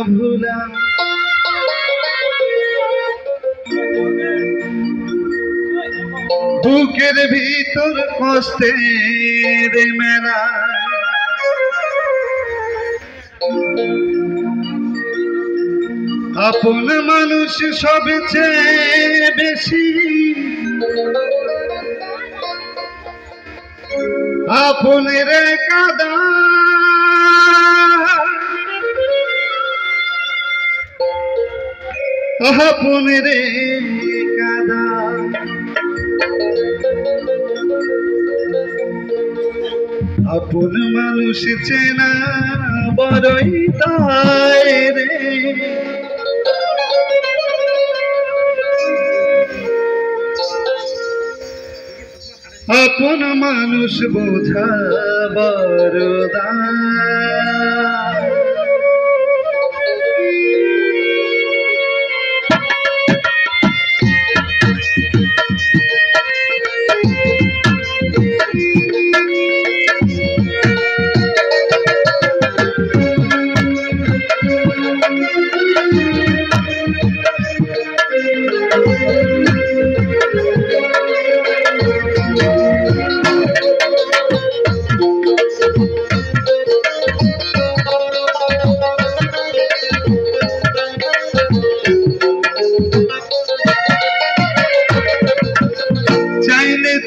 ভুলা বুকের ভিতর কষ্টের মেলা আপন মানুষ সবচেয়ে বেশি আপনের কাদা আপনের কাদা আপন মানুষ চেনা বড়ই দায় রে আপন মানুষ বোঝা বড় দায়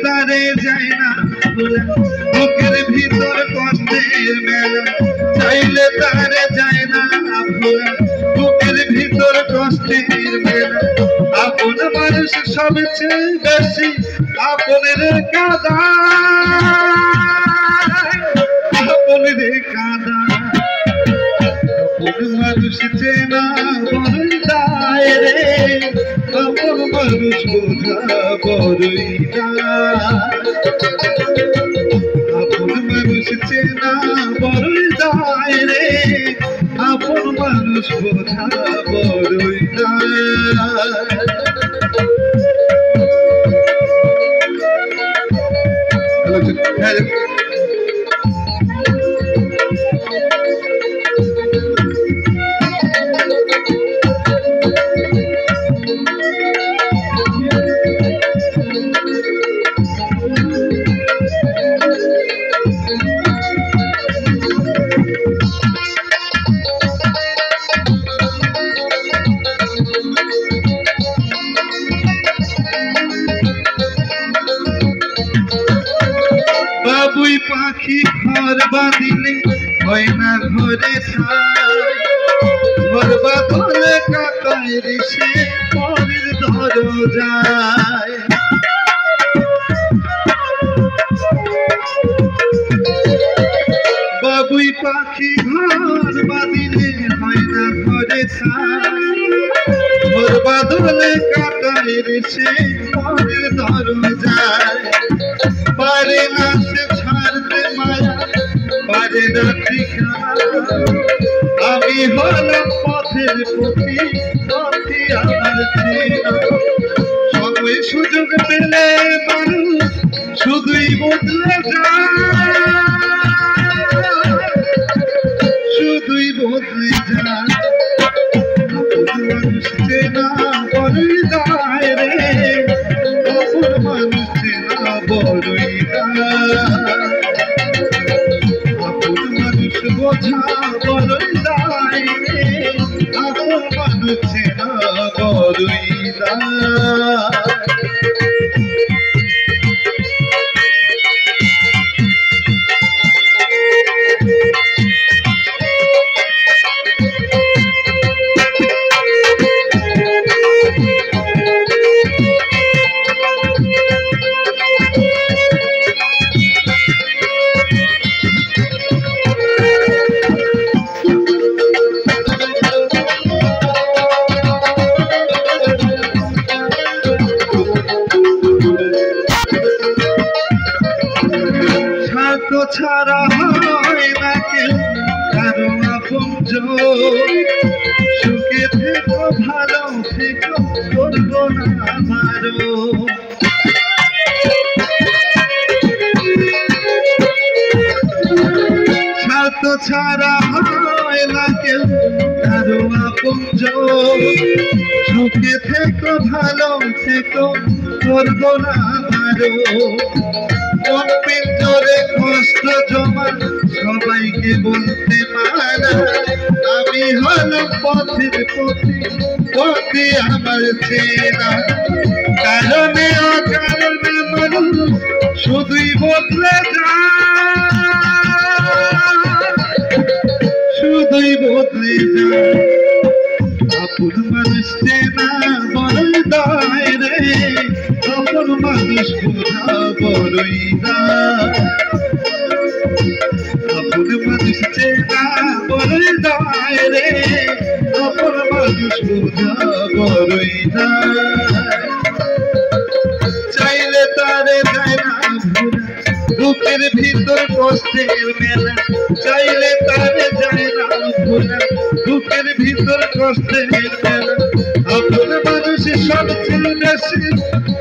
তারে যায় না বুকের ভিতর কষ্টের মেলা চাইলে তারে যায় না বুকের ভিতর কষ্টের মেলা আপন মানুষ সবচেয়ে বেশি আপনের কাদা আপনের কাদা আপন মানুষ চেনা বড়ই দায় রে আপন মানুষ বোঝা বড়ই আপন মানুষ চেনা বড়ই দায় রে আপন মানুষ বোঝা বড়ই দায় বাবুই পাখি ঘর বাঁধিলে হয় না ঘরে ঘর বাঁধলে কাকায় ঋষি পরের দরজায় বাবুই পাখি ঘর বাঁধিলে হয় না ঘরে ঘর বাঁধলে কাকায় ঋষি পরের দরজায় পারে না সে ছাড়তে মায়া পারে না ঠিকানা আমি হলাম পথের পথি পথি আমার চেনা সময় সুযোগ পেলে মানুষ শুধুই বদলে যায় শুধুই বদলে যায় মানুষ চেনা বড়ই দায় রে আপন মানুষ চেনা বড়ই আপন মানুষ বোঝা বড়ই দায় রে আপন মানুষ চেনা বড়ই দায় ছাড়া হয় না কেউ কারো আপনজন সুখে থেকো ভালো থেকো করবো না আমারও স্বার্থ ছাড়া হয় না কেউ আরো আপনজন সুখে থেকো ভালো থেকো করবো না আরো পিঞ্জরে কষ্ট জমা সবাইকে বলতে মানা আমি হলাম পথের পথে আমার চেনা কারণে অকারণে মানুষ শুধুই বদলে শুধুই বদলে যায় আপন মানুষ চেনা বড়ই দায় রে আপন মানুষ বোঝা বড়ই দায় আপন মানুষ চেনা বড়ই দায় রে আপন মানুষ বোঝা বড়ই দায় চাইলে তারে যায় না বুকের ভিতর কষ্টের মেলা চাইলে তারে যায় না ভোলা বুকের ভিতর কষ্টের মেলা আপন মানুষ সবচেয়ে বেশি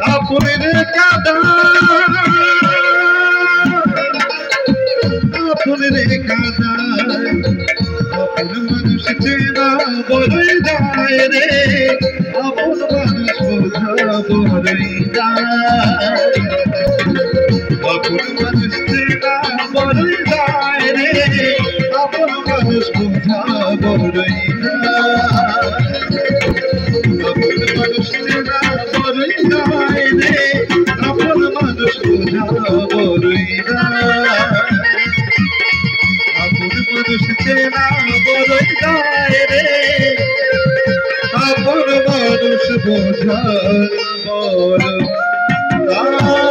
আপনের কাদা আপনের কাদা আপন মানুষ চেনা বড়ই দায় রে আপন মানুষ বোঝা বড়ই দায় আপন মানুষ চেনা বড়ই দায় রে আপন মানুষ বোঝা বড়ই দায় আপন মানুষ চেনা বড়ই দায় রে আপন মানুষ বোঝা বড়ই দায় আপন মানুষ চেনা বড়ই দায় রে আপন মানুষ বোঝা বড়ই দায়